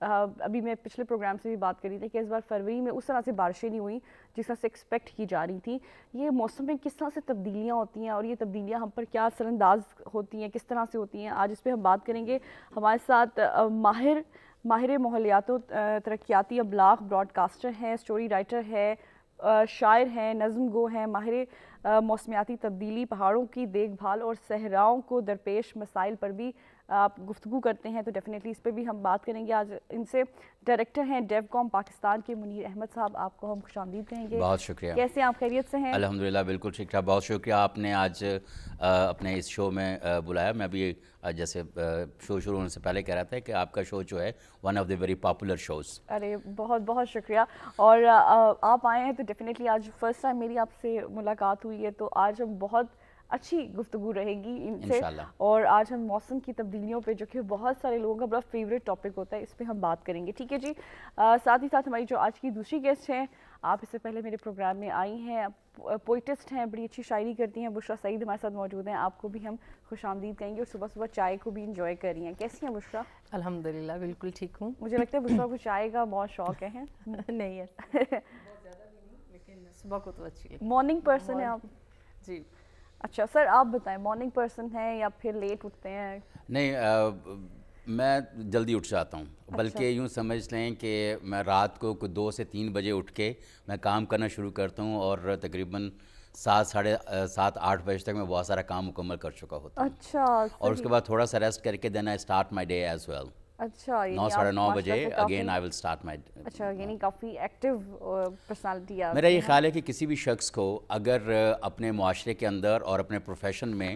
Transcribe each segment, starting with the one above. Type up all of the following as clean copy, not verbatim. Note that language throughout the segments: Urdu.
ابھی میں پچھلے پروگرام سے بھی بات کری تھی کہ اس بار فروری میں اس طرح سے بارشیں نہیں ہوئیں جس طرح سے ایکسپیکٹ کی جا رہی تھی. یہ موسم میں کس طرح سے تبدیلیاں ہوتی ہیں اور یہ تبدیلیاں ہم پر کیا اثر انداز ہوتی ہیں, کس طرح سے ہوتی ہیں, آج اس پہ ہم بات کریں گے. ہمارے ساتھ ماہر ماحولیات و ترقیاتی ابلاغ براڈ کاسٹر ہیں, اسٹوری رائٹر ہے, شاعر ہیں, نظم گو ہیں, ماہر موسمیاتی تبدیلی, پہاڑوں کی دیکھ بھال اور صحراؤں کو درپیش مسائل پر بھی آپ گفتگو کرتے ہیں, تو ڈیفینیٹلی اس پہ بھی ہم بات کریں گے. آج ان سے ڈائریکٹر ہیں ڈیو کام پاکستان کے منیر احمد صاحب, آپ کو ہم خوش آمدید کہیں گے. بہت شکریہ. کیسے آپ خیریت سے ہیں؟ الحمدللہ بالکل ٹھیک ٹھاک. بہت شکریہ آپ نے آج اپنے اس شو میں بلایا. میں بھی جیسے شو شروع ہونے سے پہلے کہہ رہا تھا کہ آپ کا شو جو ہے one of the very popular shows. ارے بہت بہت شکریہ. اور آپ آئے ہیں تو ڈیفینیٹلی آج فرسٹ ٹائم میری آپ سے ملاقات ہوئی ہے, تو آج ہم بہت اچھی گفتگو رہے گی ان سے. انشاءاللہ. اور آج ہم موسم کی تبدیلیوں پہ, جو کہ بہت سارے لوگوں کا بڑا فیوریٹ ٹاپک ہوتا ہے, اس پہ ہم بات کریں گے. ٹھیک ہے جی. ساتھ ہی ساتھ ہماری جو آج کی دوسری گیسٹ ہیں, آپ اس سے پہلے میرے پروگرام میں آئی ہیں, پوئٹسٹ ہیں, بڑی اچھی شاعری کرتی ہیں, بشریٰ سعید ہمارے ساتھ موجود ہیں. آپ کو بھی ہم خوش آمدید کہیں گے, اور صبح صبح چائے کو بھی انجوائے کر رہی ہیں. کیسی ہیں بشریٰ؟ الحمدللہ بالکل ٹھیک ہوں. مجھے لگتا ہے بشریٰ کو چائے کا بہت شوق ہے. نہیں ہے بہت زیادہ بھی نہیں, لیکن صبح کو تو اچھی لگتی ہے. مارننگ پرسن ہیں آپ؟ جی. اچھا سر, آپ بتائیں مارننگ پرسن ہیں یا پھر لیٹ اٹھتے ہیں؟ نہیں, میں جلدی اٹھ جاتا ہوں. بلکہ یوں سمجھ لیں کہ میں رات کو 2 سے 3 بجے اٹھ کے میں کام کرنا شروع کرتا ہوں, اور تقریباً 7-8 بجے تک میں بہت سارا کام مکمل کر چکا ہوتا ہوں. اچھا, اور اس کے بعد تھوڑا سا ریسٹ کر کے then I start my day as well. اچھا, 9-9:30 بجے again I will start my. اچھا, یعنی کافی ایکٹیو پرسنالٹی ہے. میرا یہ خیال ہے کہ کسی بھی شخص کو اگر اپنے معاشرے کے اندر اور اپنے پروفیشن میں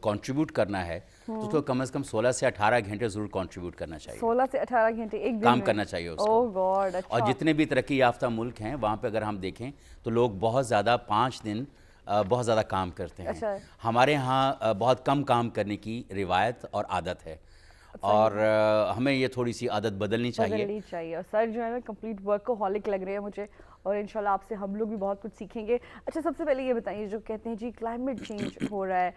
کنٹریبیوٹ کرنا ہے تو اس کو کم از کم 16 سے 18 گھنٹے ضرور کنٹریبیوٹ کرنا چاہیے. 16 سے 18 گھنٹے ایک دن کام کرنا چاہیے اس کو. اوہ گاڈ. اور جتنے بھی ترقی یافتہ ملک ہیں وہاں پہ اگر ہم دیکھیں تو لوگ بہت زیادہ 5 دن بہت زیادہ کام کرتے ہیں. ہمارے ہاں بہت کم کام کرنے کی روایت اور عادت ہے, اور ہمیں یہ تھوڑی سی عادت بدلنی چاہیے. اور سر جو ہے نا کمپلیٹ ورک ہالک لگ رہے ہیں مجھے, اور انشاءاللہ آپ سے ہم لوگ بھی بہت کچھ سیکھیں گے. اچھا, سب سے پہلے یہ بتائیے, جو کہتے ہیں جی کلائمیٹ چینج ہو رہا ہے,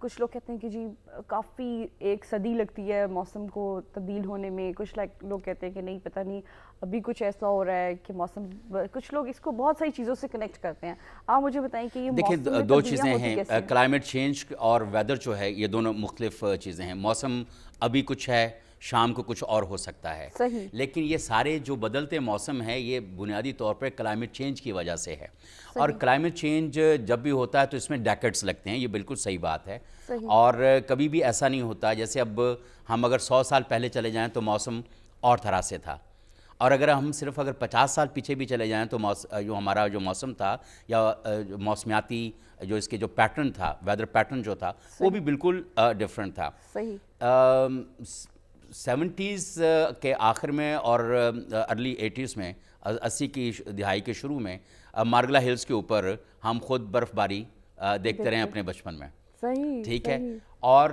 کچھ لوگ کہتے ہیں کہ جی کافی 1 صدی لگتی ہے موسم کو تبدیل ہونے میں, کچھ لوگ کہتے ہیں کہ نہیں پتہ نہیں ابھی کچھ ایسا ہو رہا ہے کہ موسم, کچھ لوگ اس کو بہت ساری چیزوں سے کنیکٹ کرتے ہیں. آپ مجھے بتائیں کہ یہ دیکھیں, موسم میں 2 چیزیں ہیں. کلائمیٹ چینج اور ویدر جو ہے یہ دونوں مختلف چیزیں ہیں. موسم ابھی کچھ ہے, شام کو کچھ اور ہو سکتا ہے. صحیح. لیکن یہ سارے جو بدلتے موسم ہیں یہ بنیادی طور پر کلائمیٹ چینج کی وجہ سے ہے. اور کلائمیٹ چینج جب بھی ہوتا ہے تو اس میں ڈیکڈز لگتے ہیں, یہ بالکل صحیح بات ہے. اور کبھی بھی ایسا نہیں ہوتا, جیسے اب ہم اگر 100 سال پہلے چلے جائیں تو موسم اور طرح سے تھا, اور اگر ہم صرف 50 سال پیچھے بھی چلے جائیں تو جو ہمارا جو موسم تھا یا موسمیاتی جو اس کے جو پیٹرن تھا, ویدر پیٹرن جو تھا, وہ بھی بالکل ڈیفرنٹ تھا. صحیح. 70s کے آخر میں اور ارلی 80s میں, 80 کی دہائی کے شروع میں مارگلا ہلز کے اوپر ہم خود برف باری دیکھتے رہے اپنے بچپن میں. صحیح. ٹھیک ہے. اور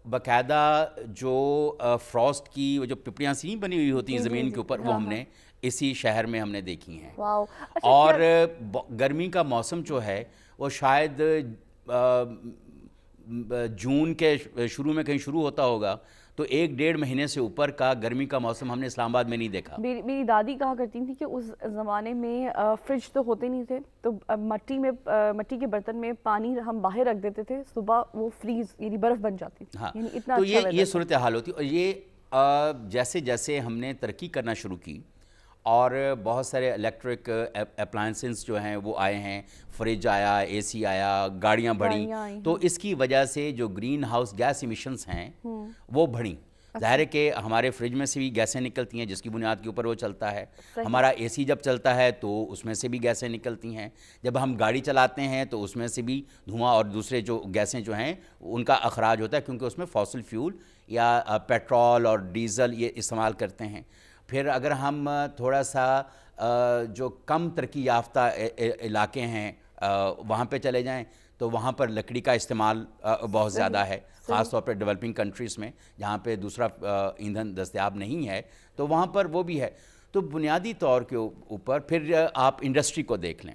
باقاعدہ جو فراسٹ کی جو پپڑیاں سی بنی ہوئی ہوتی ہیں زمین کے اوپر, وہ ہم نے اسی شہر میں ہم نے دیکھی ہیں. اور گرمی کا موسم جو ہے وہ شاید جون کے شروع میں کہیں شروع ہوتا ہوگا, تو 1-1.5 مہینے سے اوپر کا گرمی کا موسم ہم نے اسلام آباد میں نہیں دیکھا. میری دادی کہا کرتی تھی کہ اس زمانے میں فریج تو ہوتے نہیں تھے, تو مٹی کے برتن میں پانی ہم باہر رکھ دیتے تھے, صبح وہ فریز یعنی برف بن جاتی تھی. ہاں, اتنا تو یہ صورتحال ہوتی. اور یہ جیسے جیسے ہم نے ترقی کرنا شروع کی اور بہت سارے الیکٹرک اپلائنسز جو ہیں وہ آئے ہیں, فریج آیا, اے سی آیا, گاڑیاں بڑھیں, تو اس کی وجہ سے جو گرین ہاؤس گیس ایمیشنز ہیں وہ بڑھیں. ظاہر ہے کہ ہمارے فریج میں سے بھی گیسیں نکلتی ہیں جس کی بنیاد کے اوپر وہ چلتا ہے. ہمارا اے سی جب چلتا ہے تو اس میں سے بھی گیسیں نکلتی ہیں. جب ہم گاڑی چلاتے ہیں تو اس میں سے بھی دھواں اور دوسرے جو گیسیں جو ہیں ان کا اخراج ہوتا ہے, کیونکہ اس میں فاسل فیول یا پیٹرول اور ڈیزل یہ استعمال کرتے ہیں. پھر اگر ہم تھوڑا سا جو کم ترقی یافتہ علاقے ہیں وہاں پہ چلے جائیں تو وہاں پر لکڑی کا استعمال بہت زیادہ ہے, خاص طور پہ ڈیولپنگ کنٹریز میں جہاں پہ دوسرا ایندھن دستیاب نہیں ہے, تو وہاں پر وہ بھی ہے. تو بنیادی طور کے اوپر پھر آپ انڈسٹری کو دیکھ لیں.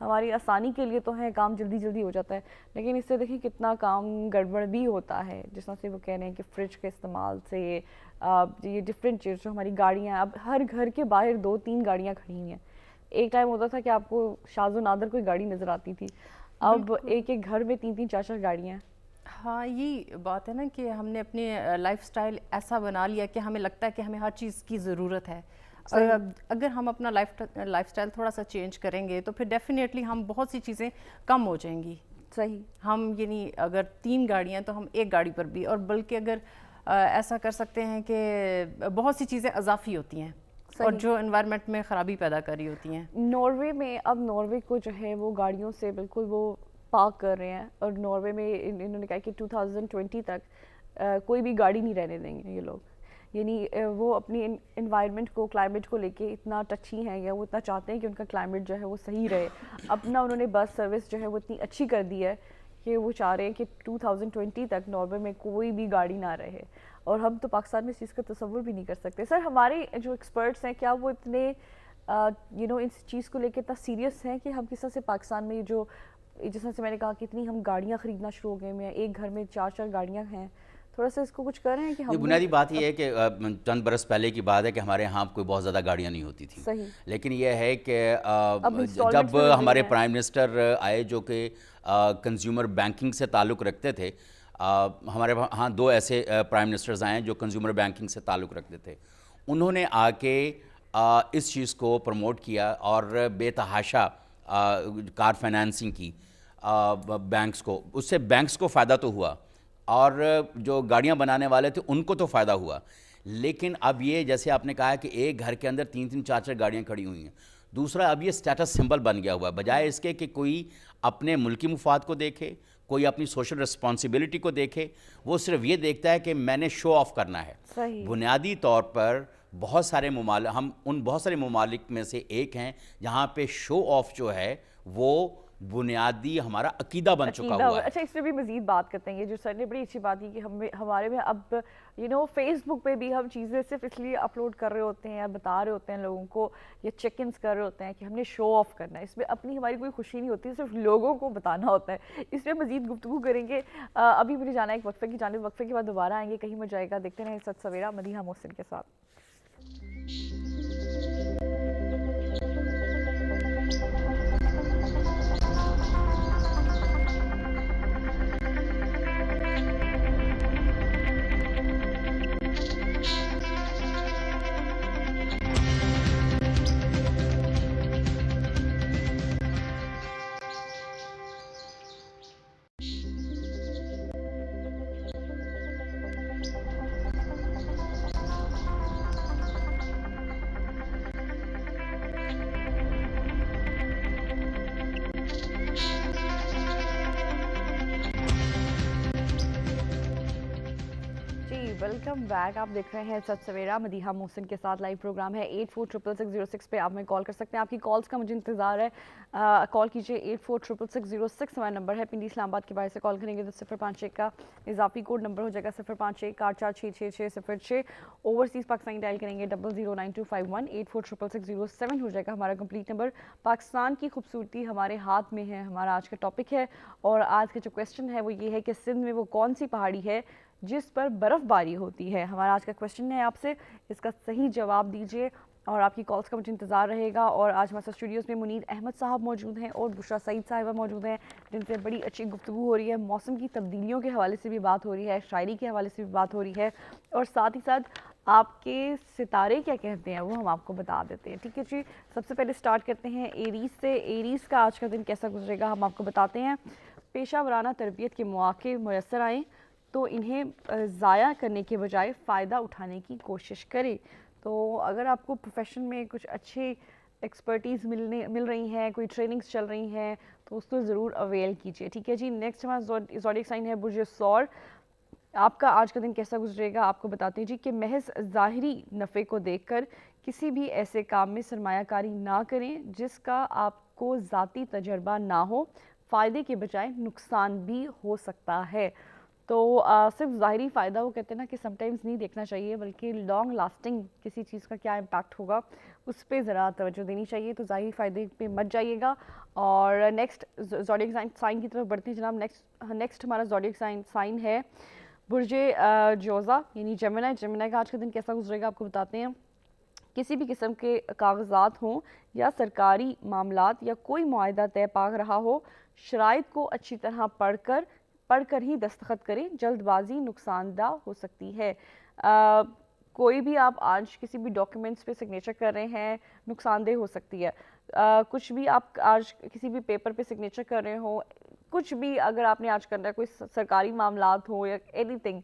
ہماری آسانی کے لیے تو ہیں, کام جلدی جلدی ہو جاتا ہے, لیکن اس سے دیکھیں کتنا کام گڑبڑ بھی ہوتا ہے. جس طرح سے وہ کہہ رہے ہیں کہ فریج کے استعمال سے یہ ڈفرینٹ چیز جو ہماری گاڑیاں, اب ہر گھر کے باہر 2-3 گاڑیاں کھڑی ہیں. ایک ٹائم ہوتا تھا کہ آپ کو شاذ و نادر کوئی گاڑی نظر آتی تھی, اب ایک ایک گھر میں 3-3 4-4 گاڑیاں. ہاں یہ بات ہے نا کہ ہم نے اپنے لائف سٹائل ایسا بنا لیا کہ ہمیں لگتا ہے کہ ہمیں ہر چیز کی ضرورت ہے. اگر ہم اپنا لائف سٹائل تھوڑا سا چینج کریں گے تو پھر ڈیفینیٹلی ہم بہت سی چیزیں کم ہو جائیں گی. صحیح. ہم یعنی اگر 3 گاڑیاں تو ہم 1 گاڑی پر بھی, اور بلکہ اگر ایسا کر سکتے ہیں کہ بہت سی چیزیں اضافی ہوتی ہیں اور جو انوائرمنٹ میں خرابی پیدا کر رہی ہوتی ہیں. ناروے میں اب ناروے کو جو ہے وہ گاڑیوں سے بالکل وہ پاک کر رہے ہیں, اور ناروے میں انہوں نے کہا کہ 2020 تک کوئی بھی گاڑی نہیں رہنے دیں گے یہ لوگ. یعنی وہ اپنی انوائرمنٹ کو, کلائمیٹ کو لے کے اتنا ٹچی ہیں, یا وہ اتنا چاہتے ہیں کہ ان کا کلائمیٹ جو ہے وہ صحیح رہے. اپنا انہوں نے بس سروس جو ہے وہ اتنی اچھی کر دی ہے کہ وہ چاہ رہے ہیں کہ 2020 تک ناروے میں کوئی بھی گاڑی نہ رہے. اور ہم تو پاکستان میں اس چیز کا تصور بھی نہیں کر سکتے. سر ہمارے جو ایکسپرٹس ہیں کیا وہ اتنے اس چیز کو لے کے اتنا سیریس ہیں کہ ہم کس طرح سے پاکستان میں جو جس طرح سے میں نے کہا کہ اتنی ہم گاڑیاں خریدنا شروع ہو گئے ہیں, ایک گھر میں 4-4 گاڑیاں ہیں, تھوڑا سا اس کو کچھ کر رہے ہیں کہ ہم بنیادی بات یہ ہے کہ چند برس پہلے کی بات ہے کہ ہمارے ہاں کوئی بہت زیادہ گاڑیاں نہیں ہوتی تھیں. صحیح. لیکن یہ ہے کہ جب ہمارے پرائم منسٹر آئے جو کہ کنزیومر بینکنگ سے تعلق رکھتے تھے, ہمارے ہاں 2 ایسے پرائم منسٹرز آئے ہیں جو کنزیومر بینکنگ سے تعلق رکھتے تھے. انہوں نے آ کے اس چیز کو پروموٹ کیا اور بے تحاشا کار فائنانسنگ کی بینکس کو. اس سے بینکس کو فائدہ تو ہوا اور جو گاڑیاں بنانے والے تھے ان کو تو فائدہ ہوا. لیکن اب یہ جیسے آپ نے کہا کہ ایک گھر کے اندر 3-3 4-4 گاڑیاں کھڑی ہوئی ہیں. دوسرا اب یہ سٹیٹس سمبل بن گیا ہوا ہے, بجائے اس کے کہ کوئی اپنے ملکی مفاد کو دیکھے, کوئی اپنی سوشل رسپانسبلٹی کو دیکھے, وہ صرف یہ دیکھتا ہے کہ میں نے شو آف کرنا ہے. بنیادی طور پر بہت سارے ہم ان بہت سارے ممالک میں سے ایک ہیں جہاں پہ شو آف جو ہے وہ بنیادی ہمارا عقیدہ بن چکا ہوا ہے. اچھا اس پہ بھی مزید بات کرتے ہیں. یہ جو سر نے بڑی اچھی بات کی کہ ہمارے میں اب فیس بک پہ بھی ہم چیزیں صرف اس لیے اپلوڈ کر رہے ہوتے ہیں یا بتا رہے ہوتے ہیں لوگوں کو, یا چیک انس کر رہے ہوتے ہیں کہ ہم نے شو آف کرنا ہے. اس میں اپنی ہماری کوئی خوشی نہیں ہوتی, صرف لوگوں کو بتانا ہوتا ہے. اس پہ مزید گفتگو کریں گے. ابھی مجھے جانا ہے ایک وقفے کی جانب, وقفے کے بعد دوبارہ آئیں گے, کہیں مجھ جائے گا. دیکھتے رہیں سچ سویرا مدیحہ محسن کے ساتھ. Welcome back. آپ دیکھ رہے ہیں سچ سویرا مدیحہ محسن کے ساتھ. لائیو پروگرام ہے. 846606 پہ آپ میں کال کر سکتے ہیں. آپ کی کالز کا مجھے انتظار ہے. کال کیجیے. 846606 ہمارا نمبر ہے. پنڈی اسلام آباد کے باہر سے کال کریں گے تو 051 کا اضافی کوڈ نمبر ہو جائے گا 051 اوورسیز پاکستانی ڈائل کریں گے 009251. 846606 ہو جائے گا ہمارا کمپلیٹ نمبر. پاکستان کی خوبصورتی ہمارے ہاتھ میں ہے, ہمارا آج کا ٹاپک ہے. اور آج کا جو کویسچن ہے وہ یہ ہے کہ سندھ میں وہ کون سی پہاڑی ہے جس پر برف باری ہوتی ہے. ہمارا آج کا کویسچن ہے آپ سے, اس کا صحیح جواب دیجیے اور آپ کی کالز کا مجھے انتظار رہے گا. اور آج ہمارے ساتھ اسٹوڈیوز میں منیر احمد صاحب موجود ہیں اور بشرا سعید صاحبہ موجود ہیں, جن سے بڑی اچھی گفتگو ہو رہی ہے. موسم کی تبدیلیوں کے حوالے سے بھی بات ہو رہی ہے, شاعری کے حوالے سے بھی بات ہو رہی ہے, اور ساتھ ہی ساتھ آپ کے ستارے کیا کہتے ہیں وہ ہم آپ کو بتا دیتے ہیں. ٹھیک ہے جی, سب سے پہلے سٹارٹ کرتے ہیں ایریز سے. ایریز کا آج کا دن کیسا گزرے گا ہم آپ کو بتاتے ہیں. پیشہ ورانہ تربیت کے مواقع میسر آئیں تو انہیں ضائع کرنے کے بجائے فائدہ اٹھانے کی کوشش کریں. تو اگر آپ کو پروفیشن میں کچھ اچھے ایکسپرٹیز مل رہی ہیں, کوئی ٹریننگز چل رہی ہیں, تو اس کو ضرور اویل کیجیے. ٹھیک ہے جی. نیکسٹ ہمارا زوڈیک سائن ہے برج ثور. آپ کا آج کا دن کیسا گزرے گا آپ کو بتاتے ہیں جی کہ محض ظاہری نفع کو دیکھ کر کسی بھی ایسے کام میں سرمایہ کاری نہ کریں جس کا آپ کو ذاتی تجربہ نہ ہو. فائدے کے بجائے نقصان بھی ہو سکتا ہے. تو صرف ظاہری فائدہ وہ کہتے ہیں نا کہ سم ٹائمز نہیں دیکھنا چاہیے، بلکہ لانگ لاسٹنگ کسی چیز کا کیا امپیکٹ ہوگا اس پہ ذرا توجہ دینی چاہیے. تو ظاہری فائدے پہ مت جائیے گا. اور نیکسٹ زوڈیک سائن کی طرف بڑھتی جناب. نیکسٹ ہمارا زوڈیک سائن ہے برج جوزا یعنی جیمنائی. جیمنائی کا آج کا دن کیسا گزرے گا آپ کو بتاتے ہیں. کسی بھی قسم کے کاغذات ہوں یا سرکاری معاملات یا کوئی معاہدہ طے پا رہا ہو، شرائط کو اچھی طرح پڑھ کر ہی دستخط کریں. جلد بازی نقصان دہ ہو سکتی ہے. کوئی بھی آپ آج کسی بھی ڈاکیومنٹس پہ سگنیچر کر رہے ہیں، نقصان دہ ہو سکتی ہے. کچھ بھی آپ آج کسی بھی پیپر پہ سگنیچر کر رہے ہوں، کچھ بھی اگر آپ نے آج کرنا ہے، کوئی سرکاری معاملات ہو یا اینی تھنگ،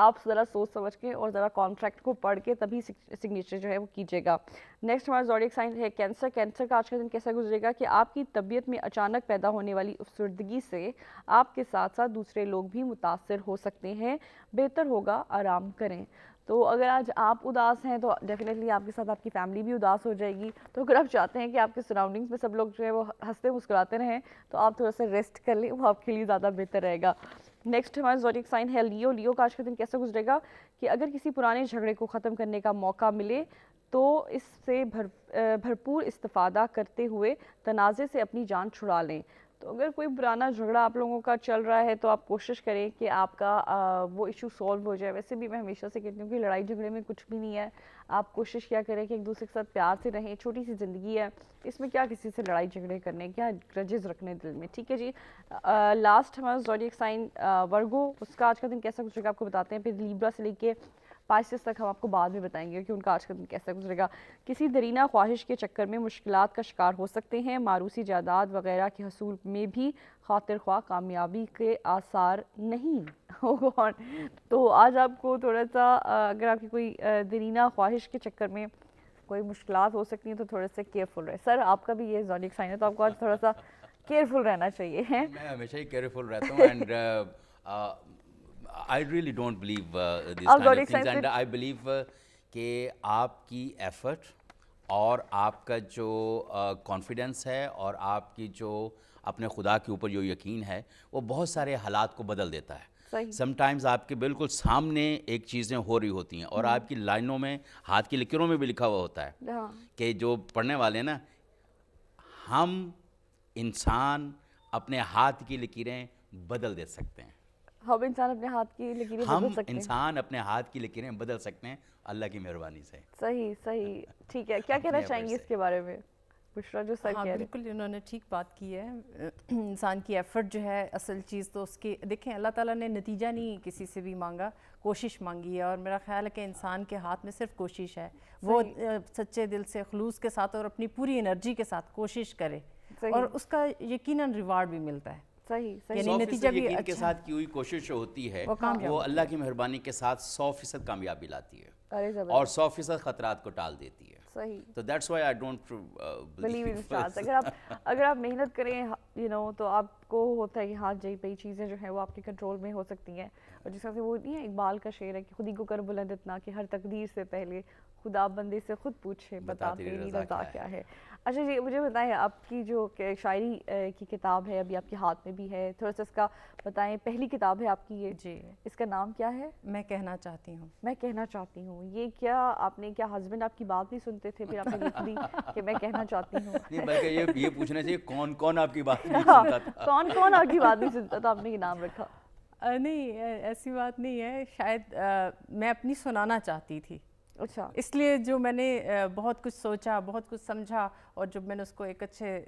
آپ ذرا سوچ سمجھ کے اور ذرا کانٹریکٹ کو پڑھ کے تبھی سگنیچر جو ہے وہ کیجیے گا. نیکسٹ ہمارا زوڈیک سائن ہے کینسر. کینسر کا آج کا دن کیسا گزرے گا کہ آپ کی طبیعت میں اچانک پیدا ہونے والی افسردگی سے آپ کے ساتھ ساتھ دوسرے لوگ بھی متاثر ہو سکتے ہیں. بہتر ہوگا آرام کریں. تو اگر آج آپ اداس ہیں تو ڈیفینیٹلی آپ کے ساتھ آپ کی فیملی بھی اداس ہو جائے گی. تو اگر آپ چاہتے ہیں کہ آپ کے سراؤنڈنگس میں سب لوگ جو ہے وہ ہنستے مسکراتے رہیں تو آپ تھوڑا سا ریسٹ کر لیں، وہ آپ کے لیے زیادہ بہتر رہے گا. نیکسٹ ہمارا زوڈیک سائن ہے لیو. لیو کا آج کا دن کیسا گزرے گا کہ اگر کسی پرانے جھگڑے کو ختم کرنے کا موقع ملے تو اس سے بھرپور استفادہ کرتے ہوئے تنازع سے اپنی جان چھڑا لیں. تو اگر کوئی پرانا جھگڑا آپ لوگوں کا چل رہا ہے تو آپ کوشش کریں کہ آپ کا وہ ایشو سولو ہو جائے. ویسے بھی میں ہمیشہ سے کہتی ہوں کہ لڑائی جھگڑے میں کچھ بھی نہیں ہے. آپ کوشش کیا کریں کہ ایک دوسرے کے ساتھ پیار سے رہیں. چھوٹی سی زندگی ہے، اس میں کیا کسی سے لڑائی جھگڑے کرنے، کیا گرجز رکھنے دل میں. ٹھیک ہے جی. لاسٹ ہمارا زوڈیک سائن ورگو. اس کا آج کا دن کیسا گزرے گا آپ کو بتاتے ہیں. پھر لیبرا سے لے کے پائسس تک ہم آپ کو بعد میں بتائیں گے کہ ان کا آج کا دن کیسا گزرے گا. کسی درینہ خواہش کے چکر میں مشکلات کا شکار ہو سکتے ہیں. معروسی جائیداد وغیرہ کے حصول میں بھی خاطر خواہ کامیابی کے آثار نہیں. تو آج آپ کو تھوڑا سا اگر آپ کی کوئی درینہ خواہش کے چکر میں کوئی مشکلات ہو سکتی ہیں تو تھوڑا سا کیئرفل رہے. سر آپ کا بھی یہ زوڈیک سائن ہے تو آپ کو آج تھوڑا سا کیئرفل رہنا چاہیے. میں ہمیشہ ہی کیئرفل رہتا ہوں. And I really don't believe these kind of things, and I believe کہ آپ کی ایفرٹ اور آپ کا جو کانفیڈنس ہے اور آپ کی جو اپنے خدا کے اوپر جو یقین ہے وہ بہت سارے حالات کو بدل دیتا ہے. سم ٹائمز آپ کے بالکل سامنے ایک چیزیں ہو رہی ہوتی ہیں اور آپ کی لائنوں میں، ہاتھ کی لکیروں میں بھی لکھا ہوا ہوتا ہے کہ جو پڑھنے والے ہیں نا، ہم انسان اپنے ہاتھ کی لکیریں بدل دے سکتے ہیں. ہم انسان اپنے ہاتھ کی لکیریں بدل سکتے ہیں. ہم انسان اپنے ہاتھ کی لکیریں بدل سکتے ہیں اللہ کی مہربانی سے. صحیح. ٹھیک ہے. کیا کہنا چاہیں گے اس کے بارے میں بشرا جو سر کہہ رہے ہیں؟ بالکل انہوں نے ٹھیک بات کی ہے. انسان کی ایفرٹ جو ہے اصل چیز تو اس کی دیکھیں، اللہ تعالیٰ نے نتیجہ نہیں کسی سے بھی مانگا، کوشش مانگی ہے. اور میرا خیال ہے کہ انسان کے ہاتھ میں صرف کوشش ہے. وہ سچے دل سے، خلوص کے ساتھ اور اپنی پوری انرجی کے ساتھ کوشش کرے اور اس کا یقیناً ریوارڈ بھی ملتا ہے. یعنی نتیجہ بھی یقین کے ساتھ کی ہوئی کوشش ہوتی ہے وہ اللہ کی مہربانی کے ساتھ 100% کامیابی لاتی ہے اور 100% خطرات کو ٹال دیتی ہے. تو that's why I don't believe in stars. اگر آپ محنت کریں تو آپ کو ہوتا ہے کہ ہاں جی پئی چیزیں جو ہیں وہ آپ کے کنٹرول میں ہو سکتی ہیں. اور جس طرح سے وہ نہیں ہے اقبال کا شعر ہے کہ خودی کو کر بلند اتنا کہ ہر تقدیر سے پہلے خدا بندے سے خود پوچھے بتا تیری رضا کیا ہے. اچھا جی مجھے بتائیں آپ کی جو شاعری کی کتاب ہے ابھی آپ کے ہاتھ میں بھی ہے، تھوڑا سا اس کا بتائیں. پہلی کتاب ہے آپ کی یہ جی، اس کا نام کیا ہے؟ میں کہنا چاہتی ہوں. میں کہنا چاہتی ہوں. یہ کیا آپ نے کیا ہسبینڈ آپ کی بات نہیں سنتے تھے پھر آپ نے لکھ دی کہ میں کہنا چاہتی ہوں؟ نہیں بلکہ یہ پوچھنا چاہیے کون آپ کی بات نہیں سنتا تھا. کون آپ کی بات نہیں سنتا تھا آپ نے یہ نام رکھا؟ نہیں ایسی بات نہیں ہے. شاید میں اپنی سنانا چاہتی تھی. اچھا. اس لیے جو میں نے بہت کچھ سوچا، بہت کچھ سمجھا اور جب میں نے اس کو ایک اچھے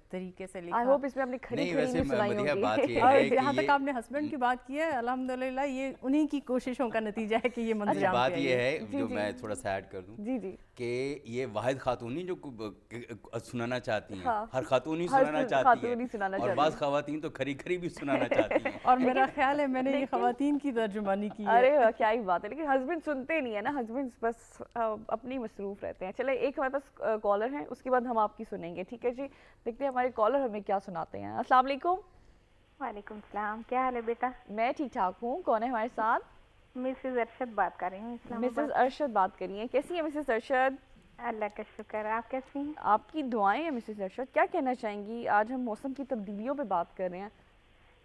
طریقے سے لکھا. آئی ہوپ اس میں اپنی کھری کھری نہیں سنائی ہوگی. اور جہاں تک آپ نے ہسبینڈ کی بات کی ہے الحمدللہ یہ انہی کی کوششوں کا نتیجہ ہے کہ یہ منظر عام پہ بات یہ ہے جو میں تھوڑا سا ایڈ کر دوں جی کہ یہ واحد خاتون نہیں جو سنانا چاہتی ہیں، ہر خاتون ہی سنانا چاہتی ہے اور بعض خواتین تو کھری کھری بھی سنانا چاہتی ہیں. اور میرا خیال ہے میں نے یہ خواتین کی ترجمانی کی ہے. ارے کیا ہی بات ہے. لیکن ہسبینڈ سنتے نہیں ہے نا، ہسبینڈ بس اپنی مصروف رہتے ہیں. چلے ایک ہمارے پاس کالر ہیں، اس کے بعد ہم آپ کی سنیں گے. ٹھیک ہے جی، دیکھتے ہیں ہمارے کالر ہمیں کیا سناتے ہیں. السلام علیکم. وعلیکم السلام. کیا حال ہے بیٹا؟ میں ٹھیک ٹھاک ہوں. کون ہے ہمارے ساتھ؟ مسز ارشد بات کر رہی ہوں. مسز ارشد بات کریے. کیسی ہیں مسز ارشد؟ اللہ کا شکر. آپ کیسی ہیں؟ آپ کی دعائیں ہیں مسز ارشد. کیا کہنا چاہیں گی؟ آج ہم موسم کی تبدیلیوں پہ بات کر رہے ہیں.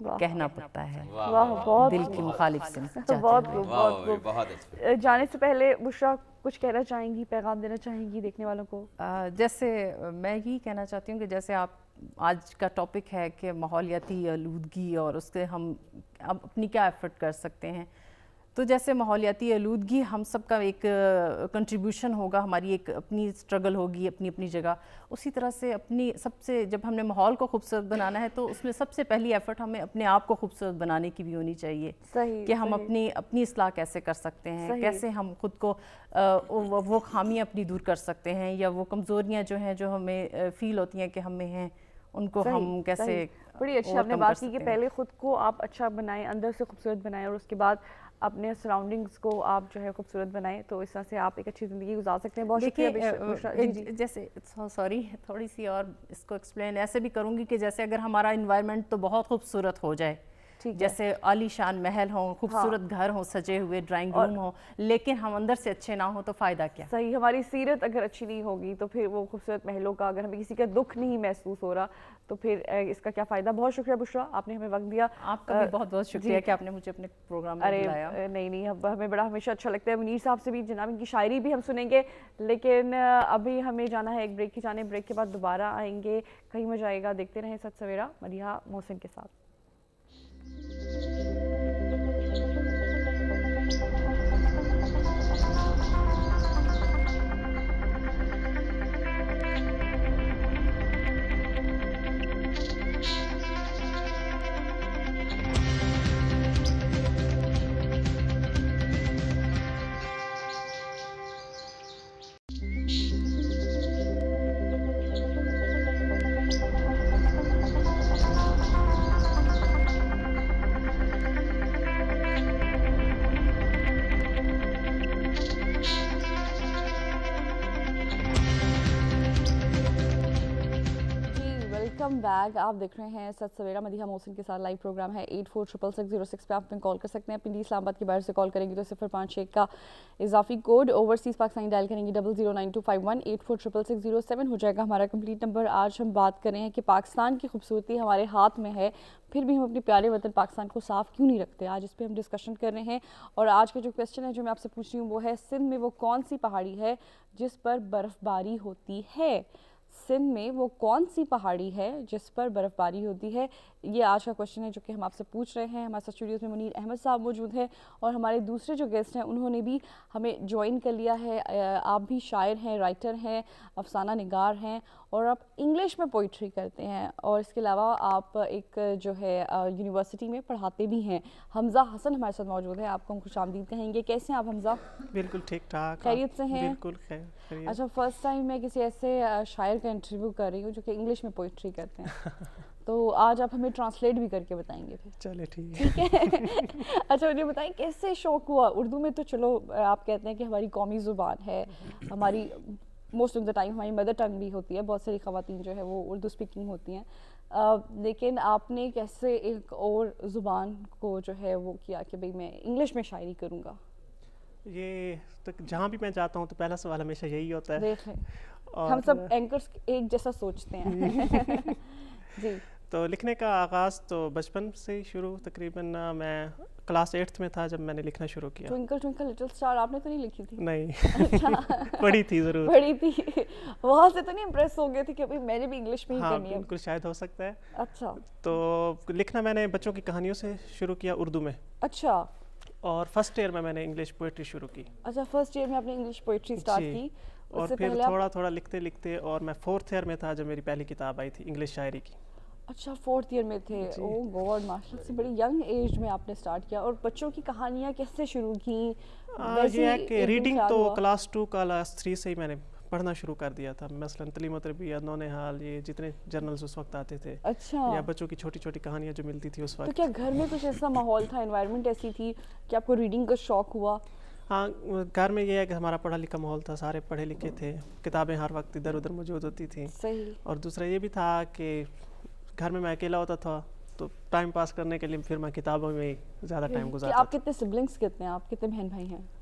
کہنا پڑتا ہے واہ بہت دل کی مخالف سے چاہتے بہت ہوئے۔ بہت بہت اچھا۔ جانے سے پہلے بشریٰ کچھ کہنا چاہیں گی، پیغام دینا چاہیں گی دیکھنے والوں کو؟ جیسے میں یہی کہنا چاہتی ہوں کہ جیسے آپ آج کا ٹاپک ہے کہ ماحولیاتی آلودگی اور اس کے ہم اب اپنی کیا ایفرٹ کر سکتے ہیں، تو جیسے ماحولیاتی آلودگی ہم سب کا ایک کنٹریبیوشن ہوگا، ہماری ایک اپنی اسٹرگل ہوگی اپنی اپنی جگہ، اسی طرح سے اپنی سب سے جب ہم نے ماحول کو خوبصورت بنانا ہے تو اس میں سب سے پہلی ایفرٹ ہمیں اپنے آپ کو خوبصورت بنانے کی بھی ہونی چاہیے کہ ہم اپنی اصلاح کیسے کر سکتے ہیں، کیسے ہم خود کو وہ خامیاں اپنی دور کر سکتے ہیں یا وہ کمزوریاں جو ہیں جو ہمیں فیل ہوتی ہیں کہ ہم میں ہیں ان کو ہم کیسے۔ بڑی اچھی آپ نے بات کی کہ پہلے خود کو آپ اچھا بنائیں، اندر سے خوبصورت بنائیں، اور اس کے بعد اپنے سراؤنڈنگز کو آپ جو ہے خوبصورت بنائیں، تو اس طرح سے آپ ایک اچھی زندگی گزار سکتے ہیں۔ بہت شکریہ۔ جیسے سوری تھوڑی سی اور اس کو ایکسپلین ایسے بھی کروں گی کہ جیسے اگر ہمارا انوائرمنٹ تو بہت خوبصورت ہو جائے، جیسے عالی شان محل ہوں، خوبصورت گھر ہوں، سجے ہوئے ڈرائنگ روم ہوں، لیکن ہم اندر سے اچھے نہ ہوں تو فائدہ کیا؟ صحیح، ہماری سیرت اگر اچھی نہیں ہوگی تو پھر وہ خوبصورت محلوں کا، اگر ہمیں کسی کا دکھ نہیں محسوس ہو رہا تو پھر اس کا کیا فائدہ۔ بہت شکریہ بشریٰ، آپ نے ہمیں وقت دیا۔ آپ کا بھی بہت بہت شکریہ کہ آپ نے مجھے اپنے پروگرام میں بلایا۔ نہیں ہمیں بڑا ہمیشہ اچھا لگتا ہے۔ منیر صاحب سے بھی جناب ان کی شاعری بھی ہم سنیں گے، لیکن ابھی ہمیں جانا ہے ایک بریک کی جانے، بریک کے بعد دوبارہ آئیں گے، کہیں مزہ آئے گا۔ دیکھتے رہیں سچ سویرا مدیحہ محسن کے ساتھ۔ ویلکم بیک، آپ دیکھ رہے ہیں سچ سویرا مدیحہ محسن کے ساتھ لائیو پروگرام ہے۔ 846606 پہ آپ نے کال کر سکتے ہیں، پنڈی اسلام آباد کے باہر سے کال کریں گی تو 056 کا اضافی کوڈ، اوورسیز پاکستانی ڈائل کریں گی 009251 84660607 ہو جائے گا ہمارا کمپلیٹ نمبر۔ آج ہم بات کر رہے ہیں کہ پاکستان کی خوبصورتی ہمارے ہاتھ میں ہے، پھر بھی ہم اپنے پیارے وطن پاکستان کو صاف کیوں نہیں رکھتے، آج اس پہ ہم ڈسکشن کر رہے ہیں۔ اور آج کا جو کویسچن ہے جو میں آپ سے پوچھ رہی ہوں وہ ہے، سندھ میں وہ کون سی پہاڑی ہے جس پر برف باری ہوتی ہے؟ سندھ میں وہ کون سی پہاڑی ہے جس پر برف باری ہوتی ہے؟ یہ آج کا کویسچن ہے جو کہ ہم آپ سے پوچھ رہے ہیں۔ ہمارے ساتھ اسٹوڈیوز میں منیر احمد صاحب موجود ہیں، اور ہمارے دوسرے جو گیسٹ ہیں انہوں نے بھی ہمیں جوائن کر لیا ہے۔ آپ بھی شاعر ہیں، رائٹر ہیں، افسانہ نگار ہیں، اور آپ انگلش میں پوئٹری کرتے ہیں، اور اس کے علاوہ آپ ایک جو ہے یونیورسٹی میں پڑھاتے بھی ہیں۔ حمزہ حسن ہمارے ساتھ موجود ہیں، آپ کو ہم خوش آمدید کہیں گے۔ کیسے ہیں آپ حمزہ؟ بالکل ٹھیک ٹھاک، خیریت سے ہیں؟ بالکل خیریت۔ اچھا، فرسٹ ٹائم میں کسی ایسے شاعر کا انٹرویو کر رہی ہوں جو کہ انگلش میں پوئٹری کرتے ہیں، تو آج آپ ہمیں ٹرانسلیٹ بھی کر کے بتائیں گے پھر؟ چلے ٹھیک ہے۔ اچھا مجھے بتائیں کیسے شوق ہوا؟ اردو میں تو چلو آپ کہتے ہیں کہ ہماری قومی زبان ہے، ہماری موسٹ آف دا ٹائم ہماری مدر ٹنگ بھی ہوتی ہے، بہت ساری خواتین جو ہے وہ اردو اسپیکنگ ہوتی ہیں، لیکن آپ نے کیسے ایک اور زبان کو جو ہے وہ کیا کہ بھئی میں انگلش میں شاعری کروں گا؟ یہ تو جہاں بھی میں جاتا ہوں تو پہلا سوال ہمیشہ یہی ہوتا ہے۔ دیکھ لیں ہم سب اینکرز ایک جیسا سوچتے ہیں۔ جی، تو لکھنے کا آغاز تو بچپن سے ہی شروع، تقریباً میں کلاس 8 میں تھا جب میں نے لکھنا شروع کیا۔ ٹوئنکل ٹوئنکل لٹل اسٹار آپ نے تو نہیں لکھی تھی؟ نہیں، پڑھی تھی ضرور، پڑھی تھی۔ وہاں سے تو نہیں امپریس ہو گئے تھے کہ میں نے بھی انگلش میں ہی ہاں کرنی ہے؟ بالکل، شاید ہو سکتا ہے۔ اچھا، تو لکھنا میں نے بچوں کی کہانیوں سے شروع کیا اردو میں، اچھا، اور فرسٹ ایئر میں نے انگلش پوئٹری شروع کی۔ اچھا، فرسٹ ایئر میں آپ نے انگلش پوئٹری اسٹارٹ کی، اور پھر تھوڑا تھوڑا لکھتے لکھتے، اور میں 4th ایئر میں تھا جب میری پہلی کتاب آئی تھی انگلش شاعری کی۔ اچھا، 4th ایئر میں تھے؟ او گاڈ، ماشاء اللہ سے بڑی ینگ ایج میں آپ نے اسٹارٹ کیا۔ اور بچوں کی کہانیاں کیسے شروع کیں؟ یہ ہے کہ ریڈنگ تو کلاس 2 کلاس 3 سے ہی میں نے پڑھنا شروع کر دیا تھا، مثلاً تعلیم و تربیت، نونہال، یہ جتنے جرنلز اس وقت آتے تھے، اچھا، یا بچوں کی چھوٹی چھوٹی کہانیاں جو ملتی تھی اس وقت۔ تو کیا گھر میں کچھ ایسا ماحول تھا، انوائرمنٹ ایسی تھی کہ آپ کو ریڈنگ کا شوق ہوا؟ ہاں، گھر میں یہ ہے کہ ہمارا پڑھا لکھا ماحول تھا، سارے پڑھے لکھے تھے، کتابیں ہر وقت ادھر ادھر موجود ہوتی تھیں۔ صحیح۔ اور دوسرا یہ بھی تھا کہ گھر میں اکیلا ہوتا تھا، تو ٹائم پاس کرنے کے لیے پھر میں کتابوں میں زیادہ ٹائم گزارتا تھا۔ آپ کتنے سبلنگس کتنے ہیں؟ آپ کتنے بہن بھائی ہیں؟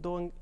2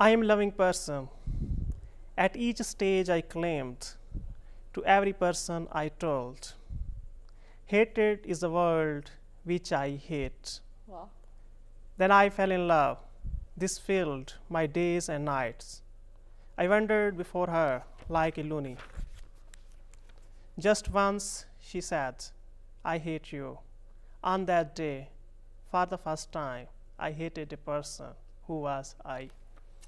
I am loving person. At each stage I claimed, to every person I told, hatred is the world which I hate. Wow. Then I fell in love. This filled my days and nights. I wandered before her like a loony. Just once she said, I hate you. On that day, for the first time, I hated a person who was I.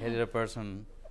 Hated a person.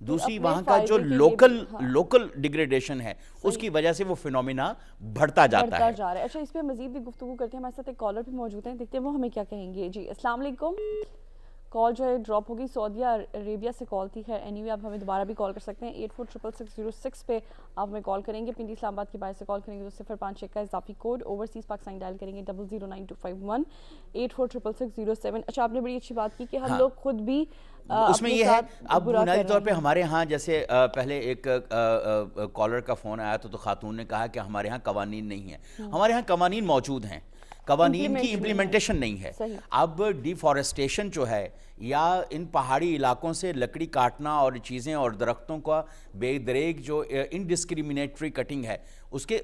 دوسری وہاں کا جو لوکل ڈیگریڈیشن ہے اس کی وجہ سے وہ فینومینا بڑھتا جاتا ہے. جا رہا ہے. اچھا اس پہ مزید بھی گفتگو کرتے ہیں, ہمارے ساتھ ایک کالر بھی موجود ہیں, دیکھتے ہیں وہ ہمیں کیا کہیں گے. جی السلام علیکم. کال جو ہے ڈراپ ہوگی, سعودیہ عربیہ سے کال تھی. خیر اینی وے آپ ہمیں دوبارہ بھی کال کر سکتے ہیں 846606 پہ آپ ہمیں کال کریں گے. پنڈی اسلام آباد کے باہر سے کال کریں گے تو 051 کا اضافی کوڈ, اوورسیز پاکستان ڈائل کریں گے 009251 846607. اچھا آپ نے بڑی اچھی بات کی کہ ہم لوگ خود بھی اس میں یہ ہے. اب بنیادی طور پہ ہمارے ہاں جیسے پہلے ایک کالر کا فون آیا تو خاتون نے کہا کہ ہمارے ہاں قوانین نہیں ہیں. ہمارے ہاں قوانین موجود ہیں, قوانین کی امپلیمنٹیشن نہیں ہے. اب ڈیفارسٹیشن جو ہے یا ان پہاڑی علاقوں سے لکڑی کاٹنا اور چیزیں اور درختوں کا بے دریغ جو انڈسکریمنیٹری کٹنگ ہے, اس کے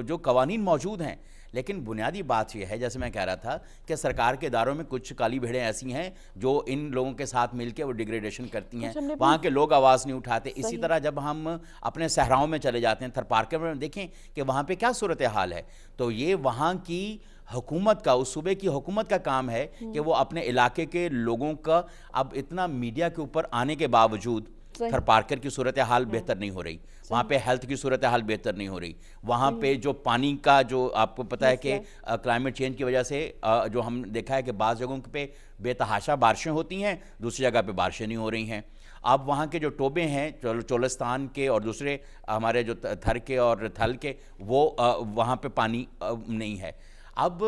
جو قوانین موجود ہیں. لیکن بنیادی بات یہ ہے جیسے میں کہہ رہا تھا کہ سرکار کے اداروں میں کچھ کالی بھیڑیں ایسی ہیں جو ان لوگوں کے ساتھ مل کے وہ ڈیگریڈیشن کرتی ہیں, وہاں کے لوگ آواز نہیں اٹھاتے. اسی طرح جب ہم اپنے صحراؤں میں چلے جاتے ہیں, تھر پارکر میں دیکھیں کہ وہاں پہ کیا صورتحال ہے, تو یہ وہاں کی حکومت کا, اس صوبے کی حکومت کا کام ہے کہ وہ اپنے علاقے کے لوگوں کا, اب اتنا میڈیا کے اوپر آنے کے باوجود تھر پارکر کی صورتحال بہتر نہیں ہو رہی, وہاں پہ ہیلتھ کی صورتحال بہتر نہیں ہو رہی, وہاں پہ جو پانی کا جو آپ کو پتہ ہے کہ کلائمیٹ چینج کی وجہ سے جو ہم دیکھا ہے کہ بعض جگہوں پہ بے تحاشا بارشیں ہوتی ہیں, دوسری جگہ پہ بارشیں نہیں ہو رہی ہیں. اب وہاں کے جو ٹوبے ہیں چولستان کے اور دوسرے ہمارے جو تھر کے اور تھل کے, وہ وہاں پہ پانی نہیں ہے. اب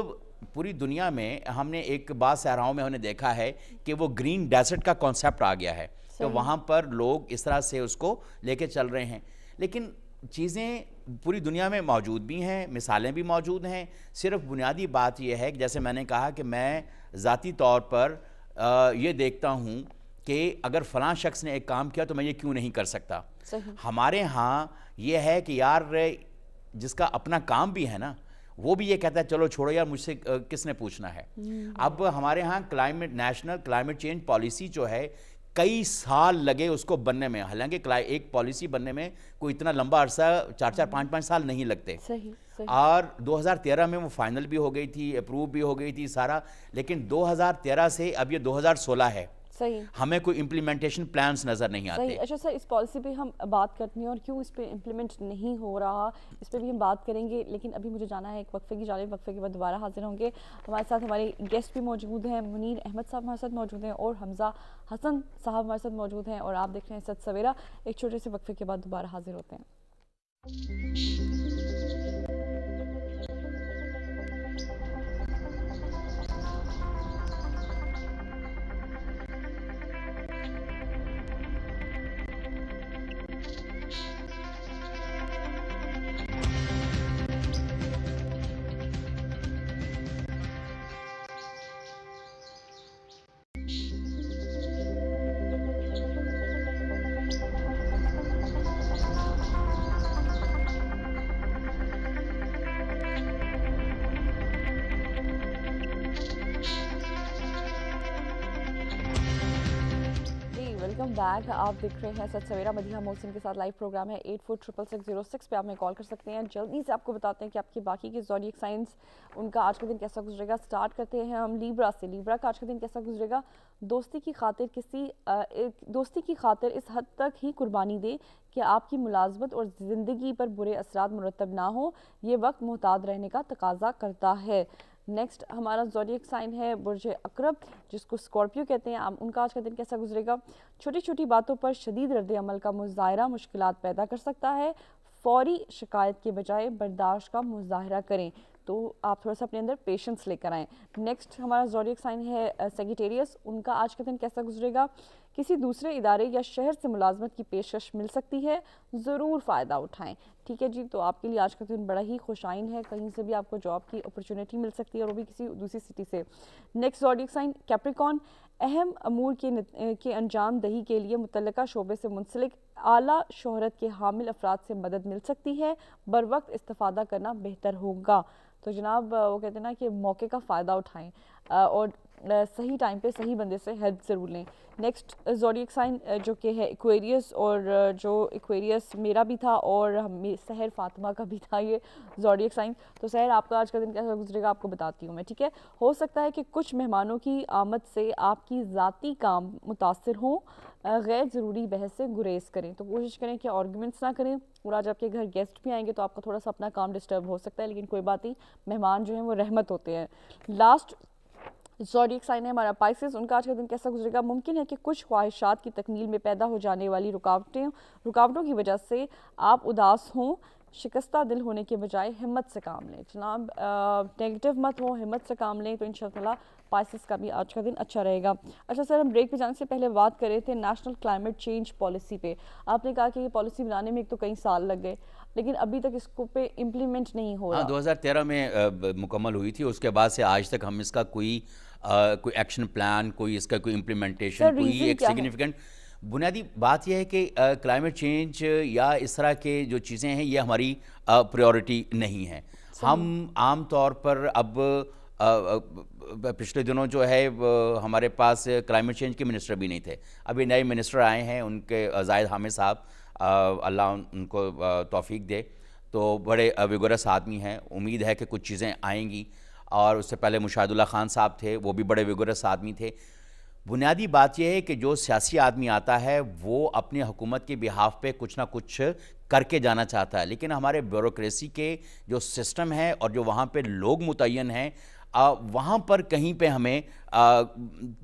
پوری دنیا میں ہم نے ایک بعض صحراؤں میں ہم نے دیکھا ہے کہ وہ گرین ڈیزرٹ کا کانسیپٹ آ گیا ہے, تو وہاں پر لوگ اس طرح سے اس کو لے کے چل رہے ہیں. لیکن چیزیں پوری دنیا میں موجود بھی ہیں, مثالیں بھی موجود ہیں. صرف بنیادی بات یہ ہے کہ جیسے میں نے کہا کہ میں ذاتی طور پر یہ دیکھتا ہوں کہ اگر فلاں شخص نے ایک کام کیا تو میں یہ کیوں نہیں کر سکتا. ہمارے ہاں یہ ہے کہ یار جس کا اپنا کام بھی ہے نا, وہ بھی یہ کہتا ہے چلو چھوڑو یار مجھ سے کس نے پوچھنا ہے. اب ہمارے ہاں نیشنل کلائمیٹ چینج پالیسی جو ہے کئی سال لگے اس کو بننے میں, حالانکہ ایک پالیسی بننے میں کوئی اتنا لمبا عرصہ 4-5 سال نہیں لگتے. اور 2013 میں وہ فائنل بھی ہو گئی تھی, اپروو بھی ہو گئی تھی سارا, لیکن 2013 سے اب یہ 2016 ہے, ہمیں کوئی امپلیمنٹیشن پلانز نظر نہیں آتے. اچھا سر, اس پالیسی پہ ہم بات کرتے ہیں اور کیوں اس پہ امپلیمنٹ نہیں ہو رہا, اس پہ بھی ہم بات کریں گے. لیکن ابھی مجھے جانا ہے ایک وقفے کی جانب, وقفے کے بعد دوبارہ حاضر ہوں گے. ہمارے ساتھ ہمارے گیسٹ بھی موجود ہیں, منیر احمد صاحب ہمارے ساتھ موجود ہیں اور حمزہ حسن صاحب ہمارے ساتھ موجود ہیں, اور آپ دیکھ رہے ہیں سچ سویرا. ایک چھوٹے سے وقفے کے بعد دوبارہ حاضر ہوتے ہیں. Welcome back. آپ دیکھ رہے ہیں سچ سویرا, مدیحہ محسن کے ساتھ لائیو پروگرام ہے. 846606 پہ آپ میں کال کر سکتے ہیں. جلدی سے آپ کو بتاتے ہیں کہ آپ کے باقی کے زوڈیک سائنس ان کا آج کا دن کیسا گزرے گا. سٹارٹ کرتے ہیں ہم لیبرا سے. لیبرا کا آج کا دن کیسا گزرے گا. دوستی کی خاطر اس حد تک ہی قربانی دے کہ آپ کی ملازمت اور زندگی پر برے اثرات مرتب نہ ہوں. یہ وقت محتاط رہنے کا تقاضا کرتا ہے. نیکسٹ ہمارا زوڈیک سائن ہے برج عقرب, جس کو اسکارپیو کہتے ہیں. ان کا آج کا دن کیسا گزرے گا. چھوٹی چھوٹی باتوں پر شدید رد عمل کا مظاہرہ مشکلات پیدا کر سکتا ہے. فوری شکایت کے بجائے برداشت کا مظاہرہ کریں, تو آپ تھوڑا سا اپنے اندر پیشنس لے کر آئیں. نیکسٹ ہمارا زوڈیک سائن ہے سیگیٹیریس. ان کا آج کا دن کیسا گزرے گا. کسی دوسرے ادارے یا شہر سے ملازمت کی پیشکش مل سکتی ہے, ضرور فائدہ اٹھائیں. ٹھیک ہے جی, تو آپ کے لیے آج کا دن بڑا ہی خوشائن ہے. کہیں سے بھی آپ کو جاب کی اپرچونٹی مل سکتی ہے, اور وہ بھی کسی دوسری سٹی سے. Next zodiac sign Capricorn. اہم امور کے انجام دہی کے لیے متعلقہ شعبے سے منسلک اعلیٰ شہرت کے حامل افراد سے مدد مل سکتی ہے. بر وقت استفادہ کرنا بہتر ہوگا. تو جناب وہ کہتے ہیں نا کہ موقع کا فائدہ اٹھائیں اور صحیح ٹائم پہ صحیح بندے سے ہیلپ ضرور لیں. نیکسٹ زوڈیک سائن جو کہ ہے ایکویریس, اور جو ایکویریس میرا بھی تھا اور سحر فاطمہ کا بھی تھا یہ زوڈیک سائن. تو سحر آپ کا آج کا دن کیسا گزرے گا آپ کو بتاتی ہوں میں, ٹھیک ہے. ہو سکتا ہے کہ کچھ مہمانوں کی آمد سے آپ کی ذاتی کام متاثر ہوں, غیر ضروری بحث سے گریز کریں. تو کوشش کریں کہ آرگومنٹس نہ کریں. اور آج آپ کے گھر گیسٹ بھی آئیں گے تو آپ کا تھوڑا سا اپنا کام ڈسٹرب ہو سکتا ہے, لیکن کوئی بات نہیں, مہمان جو ہیں وہ رحمت ہوتے ہیں. لاسٹ زوڈیک سائن ہے ہمارا پائسس. ان کا آج کا دن کیسا گزرے گا؟ ممکن ہے کہ کچھ خواہشات کی تکمیل میں پیدا ہو جانے والی رکاوٹوں کی وجہ سے آپ اداس ہوں. شکستہ دل ہونے کے بجائے ہمت سے کام لیں. جناب نیگیٹو مت ہو, ہمت سے کام لیں, تو انشاءاللہ پائسس کا بھی آج کا دن اچھا رہے گا. اچھا سر, ہم بریک پہ جانے سے پہلے بات کر رہے تھے نیشنل کلائمیٹ چینج پالیسی پہ. آپ نے کہا کہ یہ پالیسی بنانے میں ایک تو کئی سال لگ گئے, لیکن ابھی تک اس کو پہ امپلیمنٹ نہیں ہو رہا. 2013 میں مکمل ہوئی تھی, اس کے بعد سے آج تک ہم اس کا کوئی ایکشن پلان, کوئی اس کا کوئی امپلیمنٹیشن, کوئی ایک سگنیفیکنٹ. بنیادی بات یہ ہے کہ کلائمیٹ چینج یا اس طرح کے جو چیزیں ہیں یہ ہماری پریورٹی نہیں ہیں. ہم عام طور پر اب پچھلے دنوں جو ہے ہمارے پاس کلائمیٹ چینج کے منسٹر بھی نہیں تھے. ابھی نئے منسٹر آئے ہیں, ان کے زاہد حامد صاحب, اللہ ان کو توفیق دے, تو بڑے وگورس آدمی ہیں. امید ہے کہ کچھ چیزیں آئیں گی. اور اس سے پہلے مشاہد اللہ خان صاحب تھے, وہ بھی بڑے وگورس آدمی تھے. بنیادی بات یہ ہے کہ جو سیاسی آدمی آتا ہے وہ اپنی حکومت کے بہاف پہ کچھ نہ کچھ کر کے جانا چاہتا ہے, لیکن ہمارے بیوروکریسی کے جو سسٹم ہے اور جو وہاں پہ لوگ متعین ہیں, وہاں پر کہیں پہ ہمیں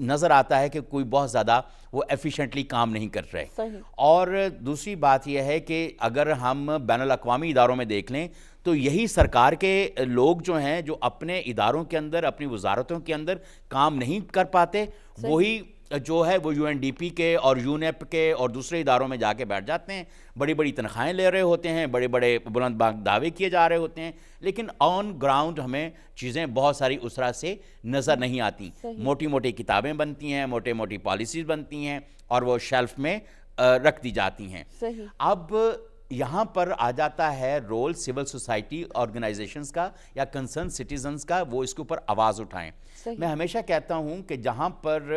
نظر آتا ہے کہ کوئی بہت زیادہ وہ ایفیشنٹلی کام نہیں کر رہے. اور دوسری بات یہ ہے کہ اگر ہم بین الاقوامی اداروں میں دیکھ لیں تو یہی سرکار کے لوگ جو ہیں جو اپنے اداروں کے اندر, اپنی وزارتوں کے اندر کام نہیں کر پاتے, وہی جو ہے وہ UNDP کے اور UNEP کے اور دوسرے اداروں میں جا کے بیٹھ جاتے ہیں. بڑی بڑی تنخواہیں لے رہے ہوتے ہیں, بڑے بڑے بلند بانگ دعوے کیے جا رہے ہوتے ہیں, لیکن آن گراؤنڈ ہمیں چیزیں بہت ساری اس طرح سے نظر نہیں آتی. موٹی موٹی کتابیں بنتی ہیں, موٹے موٹی پالیسیز بنتی ہیں اور وہ شیلف میں رکھ دی جاتی ہیں. اب یہاں پر آ جاتا ہے رول سول سوسائٹی آرگنائزیشنز کا یا کنسرن سٹیزنز کا, وہ اس کے اوپر آواز اٹھائیں. میں ہمیشہ کہتا ہوں کہ جہاں پر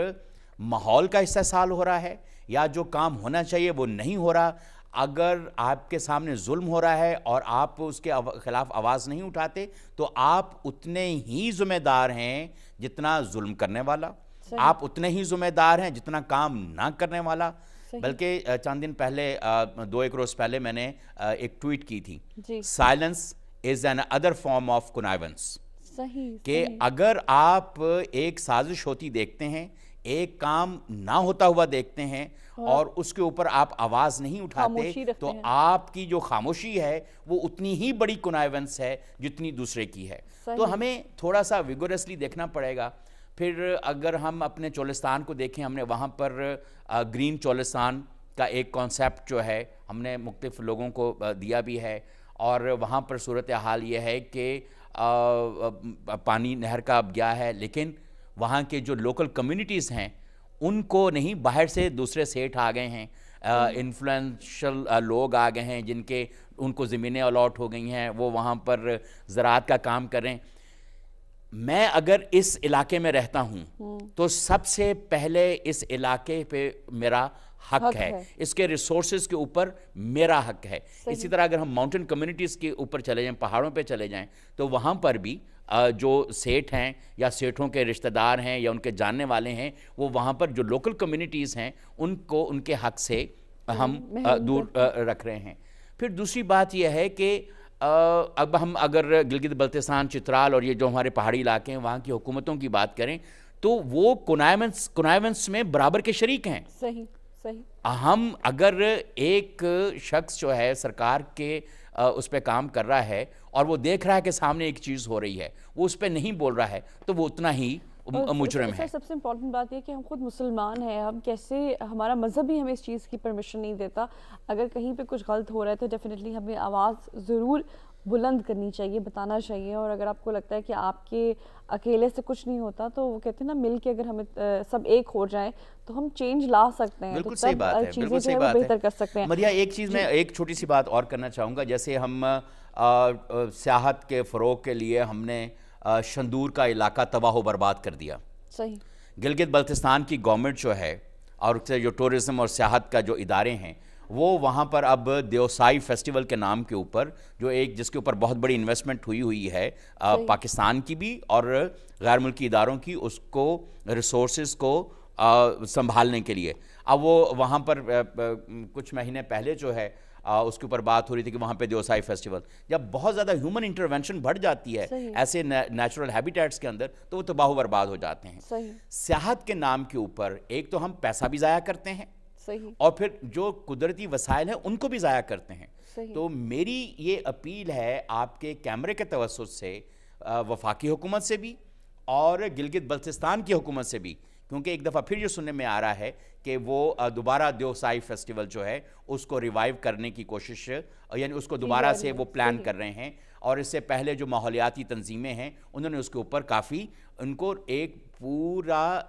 ماحول کا استحصال ہو رہا ہے یا جو کام ہونا چاہیے وہ نہیں ہو رہا, اگر آپ کے سامنے ظلم ہو رہا ہے اور آپ اس کے خلاف آواز نہیں اٹھاتے تو آپ اتنے ہی ذمہ دار ہیں جتنا ظلم کرنے والا, آپ اتنے ہی ذمہ دار ہیں جتنا کام نہ کرنے والا. بلکہ چند دن پہلے, 2-1 روز پہلے میں نے ایک ٹویٹ کی تھی, silence is an other form of connivance. کہ اگر آپ ایک سازش ہوتی دیکھتے ہیں, ایک کام نہ ہوتا ہوا دیکھتے ہیں اور اس کے اوپر آپ آواز نہیں اٹھاتے, تو آپ کی جو خاموشی ہے وہ اتنی ہی بڑی کنائونس ہے جتنی دوسرے کی ہے. تو ہمیں تھوڑا سا ویگورسلی دیکھنا پڑے گا. پھر اگر ہم اپنے چولستان کو دیکھیں, ہم نے وہاں پر گرین چولستان کا ایک کانسیپٹ جو ہے ہم نے مختلف لوگوں کو دیا بھی ہے, اور وہاں پر صورتحال یہ ہے کہ پانی نہر کا اب گیا ہے, لیکن وہاں کے جو لوکل کمیونٹیز ہیں ان کو نہیں, باہر سے دوسرے سیٹ آ گئے ہیں, انفلوئنشل لوگ آ گئے ہیں جن کے ان کو زمینیں الاٹ ہو گئی ہیں, وہ وہاں پر زراعت کا کام کر رہے ہیں. میں اگر اس علاقے میں رہتا ہوں تو سب سے پہلے اس علاقے پہ میرا حق ہے, اس کے ریسورسز کے اوپر میرا حق ہے. اسی طرح اگر ہم ماؤنٹین کمیونٹیز کے اوپر چلے جائیں, پہاڑوں پہ چلے جائیں, تو وہاں پر بھی جو سیٹ ہیں یا سیٹوں کے رشتہ دار ہیں یا ان کے جاننے والے ہیں, وہ وہاں پر جو لوکل کمیونٹیز ہیں ان کو ان کے حق سے ہم دور رکھ رہے ہیں. پھر دوسری بات یہ ہے کہ اب ہم اگر گلگت بلتستان, چترال اور یہ جو ہمارے پہاڑی علاقے ہیں وہاں کی حکومتوں کی بات کریں تو وہ کنائونس میں برابر کے شریک ہیں. صحیح. ہم اگر ایک شخص جو ہے سرکار کے اس پہ کام کر رہا ہے اور وہ دیکھ رہا ہے کہ سامنے ایک چیز ہو رہی ہے, وہ اس پہ نہیں بول رہا ہے, تو وہ اتنا ہی مجرم ہے. سب سے امپورٹنٹ بات یہ کہ ہم خود مسلمان ہیں, ہم کیسے, ہمارا مذہب بھی ہمیں اس چیز کی پرمیشن نہیں دیتا. اگر کہیں پہ کچھ غلط ہو رہا ہے تو ڈیفینیٹلی ہمیں آواز ضرور بلند کرنی چاہیے, بتانا چاہیے. اور اگر آپ کو لگتا ہے کہ آپ کے اکیلے سے کچھ نہیں ہوتا تو وہ کہتے ہیں نا, مل کے اگر ہمیں سب ایک ہو جائیں تو ہم چینج لا سکتے ہیں. بالکل صحیح بات ہے, بالکل صحیح بات بہتر کر سکتے ہیں. مریا, ایک چیز میں ایک چھوٹی سی بات اور کرنا چاہوں گا. جیسے ہم سیاحت کے فروغ کے لیے ہم نے شندور کا علاقہ تباہ و برباد کر دیا. صحیح. گلگت بلتستان کی گورنمنٹ جو ہے اور جو ٹورزم اور سیاحت کا جو ادارے ہیں, وہ وہاں پر اب دیوسائی فیسٹیول کے نام کے اوپر, جو ایک جس کے اوپر بہت بڑی انویسٹمنٹ ہوئی ہے پاکستان کی بھی اور غیر ملکی اداروں کی, اس کو ریسورسز کو سنبھالنے کے لیے اب وہ وہاں پر کچھ مہینے پہلے جو ہے اس کے اوپر بات ہو رہی تھی کہ وہاں پہ دیوسائی فیسٹیول، جب بہت زیادہ ہیومن انٹرونشن بڑھ جاتی ہے ایسے نیچرل ہیبیٹیٹس کے اندر تو وہ تباہ و برباد ہو جاتے ہیں۔ سیاحت کے نام کے اوپر ایک تو ہم پیسہ بھی ضائع کرتے ہیں اور پھر جو قدرتی وسائل ہیں ان کو بھی ضائع کرتے ہیں۔ تو میری یہ اپیل ہے آپ کے کیمرے کے توسط سے وفاقی حکومت سے بھی اور گلگت بلتستان کی حکومت سے بھی، کیونکہ ایک دفعہ پھر یہ سننے میں آ رہا ہے کہ وہ دوبارہ دیوسائی فیسٹیول جو ہے اس کو ریوائیو کرنے کی کوشش، یعنی اس کو دوبارہ سے وہ پلان کر رہے ہیں، اور اس سے پہلے جو ماحولیاتی تنظیمیں ہیں انہوں نے اس کے اوپر کافی ان کو ایک پورا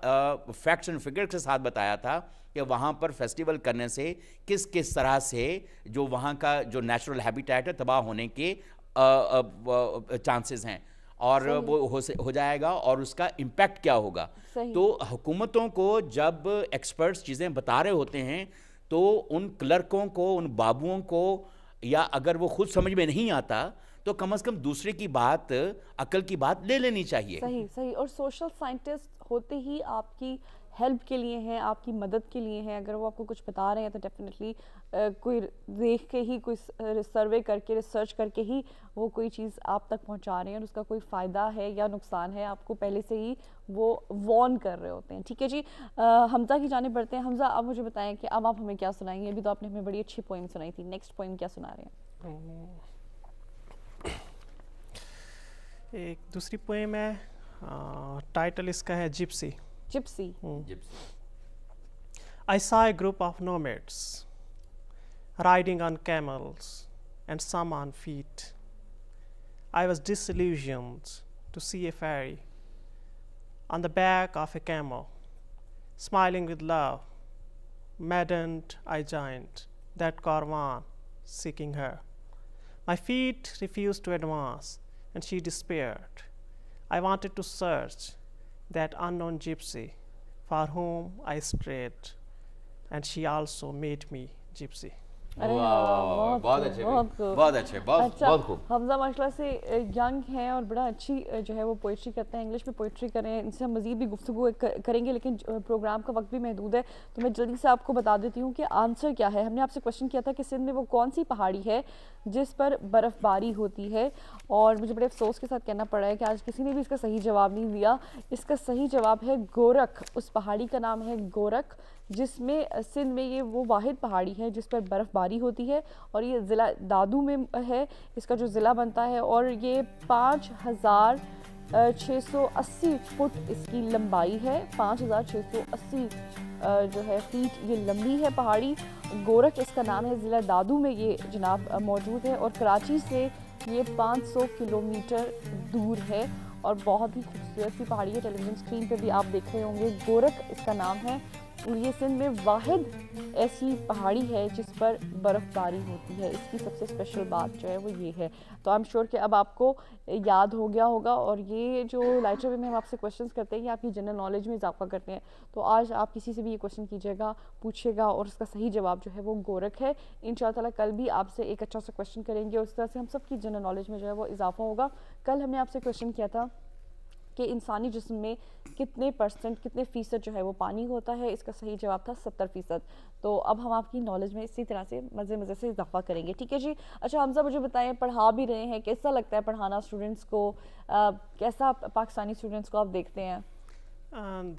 فیکٹس اینڈ فگر کے ساتھ بتایا تھا کہ وہاں پر فیسٹیول کرنے سے کس طرح سے جو وہاں کا جو نیچرل ہیبیٹیٹ ہے تباہ ہونے کے چانسز ہیں، اور وہ ہو جائے گا اور اس کا امپیکٹ کیا ہوگا۔ تو حکومتوں کو جب ایکسپرٹس چیزیں بتا رہے ہوتے ہیں تو ان کلرکوں کو، ان بابوؤں کو، یا اگر وہ خود سمجھ میں نہیں آتا تو کم از کم دوسرے کی بات، عقل کی بات لے لینی چاہیے۔ صحیح۔ اور سوشل سائنٹسٹ ہوتے ہی آپ کی ہیلپ کے لیے ہیں، آپ کی مدد کے لیے ہیں۔ اگر وہ آپ کو کچھ بتا رہے ہیں تو ڈیفینیٹلی کوئی دیکھ کے ہی، کوئی سروے کر کے، ریسرچ کر کے ہی وہ کوئی چیز آپ تک پہنچا رہے ہیں، اور اس کا کوئی فائدہ ہے یا نقصان ہے آپ کو پہلے سے ہی وہ وارن کر رہے ہوتے ہیں۔ ٹھیک ہے جی، حمزہ کی جانب بڑھتے ہیں۔ حمزہ، اب مجھے بتائیں کہ اب آپ ہمیں کیا سنائیں گے؟ ابھی تو آپ نے ہمیں بڑی اچھی پوئم سنائی تھی، نیکسٹ پوئم کیا سنا رہے ہیں؟ ایک دوسری پوئم ہے، ٹائٹل اس کا ہے gypsy. Gypsy. I saw a group of nomads riding on camels and some on feet. I was disillusioned to see a fairy on the back of a camel, smiling with love. Maddened, I joined that caravan, seeking her. My feet refused to advance, and she despaired. I wanted to search that unknown gypsy for whom I strayed, and she also made me gypsy. بہت اچھے، بہت اچھے، بہت خوب۔ حمزہ ماشاء اللہ سے ینگ ہیں اور بڑا اچھی جو ہے وہ پوئٹری کرتے ہیں، انگلش میں پوئٹری کریں، ان سے ہم مزید بھی گفتگو کریں گے، لیکن پروگرام کا وقت بھی محدود ہے تو میں جلدی سے آپ کو بتا دیتی ہوں کہ آنسر کیا ہے۔ ہم نے آپ سے کوشچن کیا تھا کہ سندھ میں وہ کون سی پہاڑی ہے جس پر برف باری ہوتی ہے، اور مجھے بڑے افسوس کے ساتھ کہنا پڑا ہے کہ آج کسی نے بھی اس کا صحیح جواب نہیں دیا۔ اس کا صحیح جواب ہے گورکھ۔ اس پہاڑی کا نام ہے گورکھ، جس میں سندھ میں یہ وہ واحد پہاڑی ہے جس پر برف باری ہوتی ہے، اور یہ ضلع دادو میں ہے اس کا جو ضلع بنتا ہے، اور یہ 5680 فٹ اس کی لمبائی ہے، 5680 جو ہے فیٹ یہ لمبی ہے پہاڑی۔ گورکھ اس کا نام ہے، ضلع دادو میں یہ جناب موجود ہے، اور کراچی سے یہ 500 کلومیٹر دور ہے، اور بہت ہی خوبصورت سی پہاڑی ہے۔ ٹیلی ویژن اسکرین پہ بھی آپ دیکھ رہے ہوں گے، گورکھ اس کا نام ہے، اور یہ سندھ میں واحد ایسی پہاڑی ہے جس پر برف باری ہوتی ہے۔ اس کی سب سے اسپیشل بات جو ہے وہ یہ ہے۔ تو آئی ایم شیور کہ اب آپ کو یاد ہو گیا ہوگا، اور یہ جو لائٹر وے میں ہم آپ سے کویشچنس کرتے ہیں یہ آپ کی جنرل نالج میں اضافہ کرتے ہیں، تو آج آپ کسی سے بھی یہ کویشچن کیجیے گا، پوچھے گا، اور اس کا صحیح جواب جو ہے وہ گورکھ ہے۔ انشاءاللہ تعالیٰ کل بھی آپ سے ایک اچھا سا کویشچن کریں گے، اور اس طرح سے ہم سب کی جنرل نالج میں جو ہے وہ اضافہ ہوگا۔ کل ہم نے آپ سے کویشچن کیا تھا کہ انسانی جسم میں کتنے پرسنٹ، کتنے فیصد جو ہے وہ پانی ہوتا ہے، اس کا صحیح جواب تھا 70%۔ تو اب ہم آپ کی نالج میں اسی طرح سے مزے سے اضافہ کریں گے، ٹھیک ہے جی۔ اچھا حمزہ، مجھے بتائیں، پڑھا بھی رہے ہیں، کیسا لگتا ہے پڑھانا اسٹوڈنٹس کو؟ کیسا پاکستانی اسٹوڈنٹس کو آپ دیکھتے ہیں؟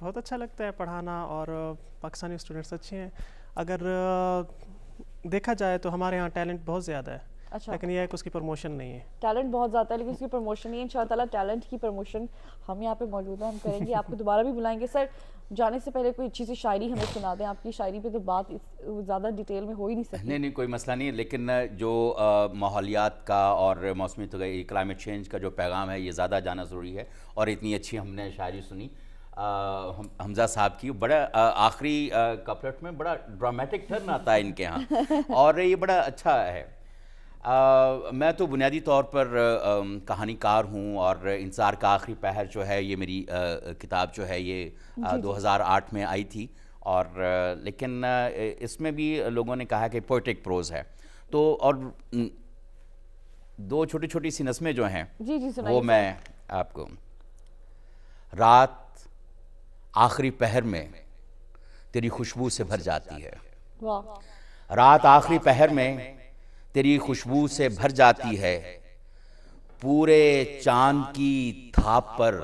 بہت اچھا لگتا ہے پڑھانا، اور پاکستانی اسٹوڈنٹس اچھے ہیں۔ اگر دیکھا جائے تو ہمارے یہاں ٹیلنٹ بہت زیادہ ہے، لیکن یہ ہے کہ اس کی پروموشن نہیں ہے۔ ٹیلنٹ بہت زیادہ ہے لیکن اس کی پروموشن نہیں ہے۔ انشاءاللہ تعالیٰ ٹیلنٹ کی پروموشن ہم یہاں پہ موجود ہیں، ہم کریں گے، آپ کو دوبارہ بھی بلائیں گے۔ سر، جانے سے پہلے کوئی اچھی سی شاعری ہمیں سنا دیں، آپ کی شاعری پہ تو بات زیادہ ڈیٹیل میں ہو ہی نہیں سکتی۔ نہیں، کوئی مسئلہ نہیں ہے، لیکن جو ماحولیات کا اور موسمی کلائمیٹ چینج کا جو پیغام ہے یہ زیادہ جانا ضروری ہے، اور اتنی اچھی ہم نے شاعری سنی حمزہ صاحب کی۔ بڑا آخری کپلٹ میں بڑا ڈرامیٹک ٹرن آتا ہے ان کے ہاں، اور یہ بڑا اچھا ہے۔ میں تو بنیادی طور پر کہانی کار ہوں، اور انتظار کا آخری پہر جو ہے یہ میری کتاب جو ہے یہ 2008 میں آئی تھی، اور لیکن اس میں بھی لوگوں نے کہا کہ پوئٹک پروز ہے، تو اور دو چھوٹی چھوٹی سی نظمیں جو ہیں وہ میں آپ کو۔ رات آخری پہر میں تیری خوشبو سے بھر جاتی ہے. واہ رات آخری پہر میں تیری خوشبو سے بھر جاتی ہے. پورے چاند کی تھاپ پر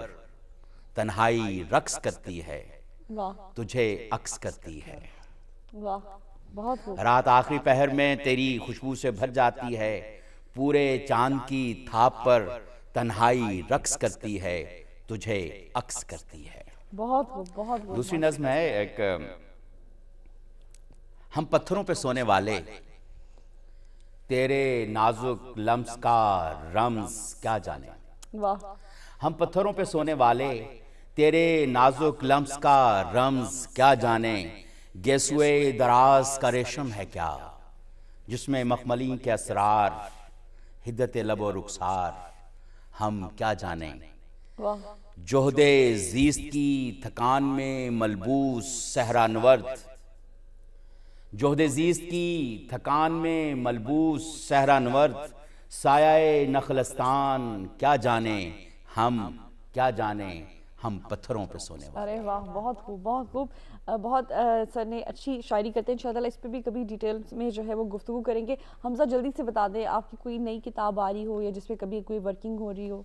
تنہائی رقص کرتی ہے, واہ تجھے عکس کرتی ہے. واہ بہت خوب. رات آخری پہر میں تیری خوشبو سے بھر جاتی ہے. پورے چاند کی تھاپ پر تنہائی رقص کرتی ہے, تجھے عکس کرتی ہے. بہت خوب بہت خوب. دوسری نظم ہے ایک, ہم پتھروں پہ سونے والے تیرے نازک لمس کا رمز کیا جانے. واہ ہم پتھروں پہ سونے والے تیرے نازک لمس کا رمز کیا جانے. گیسوئے دراز کا ریشم ہے کیا جس میں مخملی کے اسرار, حدت لب و رخسار ہم کیا جانیں. واہ جہد زیست کی تھکان میں ملبوس صحرا نورد, جہد زیست کی تھکان میں ملبوس صحرا نورد, سایہ نخلستان کیا جانیں, ہم کیا جانیں, ہم پتھروں پہ سونے والے. ارے واہ بہت خوب بہت خوب. بہت سر نے اچھی شاعری کرتے ہیں. انشاءاللہ اس پہ بھی کبھی ڈیٹیلز میں جو ہے وہ گفتگو کریں گے. حمزہ جلدی سے بتا دیں آپ کی کوئی نئی کتاب آ رہی ہو یا جس پہ کبھی کوئی ورکنگ ہو رہی ہو.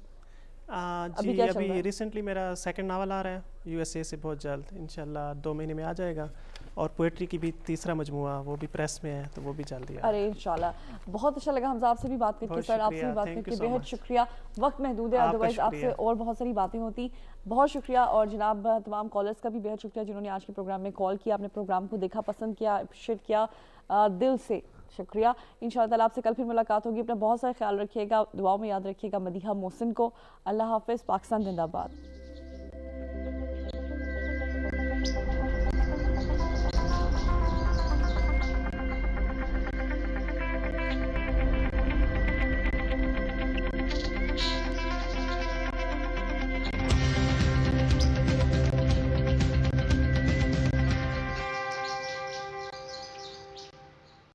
جی ابھی ریسنٹلی میرا سیکنڈ ناول آ رہا ہے یو ایس اے سے, بہت جلد انشاءاللہ 2 مہینے میں آ جائے گا. اور پوئٹری کی بھی تیسرا مجموعہ وہ بھی پریس میں ہے, تو وہ بھی جلدی. ارے انشاءاللہ بہت اچھا لگا حمزہ آپ سے بھی بات کر کے. سر آپ سے بھی بات کر کے بہت شکریہ. وقت محدود ہے, ادروائز آپ سے اور بہت ساری باتیں ہوتی. بہت شکریہ. اور جناب تمام کالرز کا بھی بہت شکریہ جنہوں نے آج کے پروگرام میں کال کیا, اپنے پروگرام کو دیکھا, پسند کیا, اپریشیٹ کیا. دل سے شکریہ. انشاءاللہ آپ سے کل پھر ملاقات ہوگی. اپنا بہت سارا خیال رکھیے گا, دعاؤں میں یاد رکھیے گا مدیحہ محسن کو. اللہ حافظ. پاکستان زندہ باد.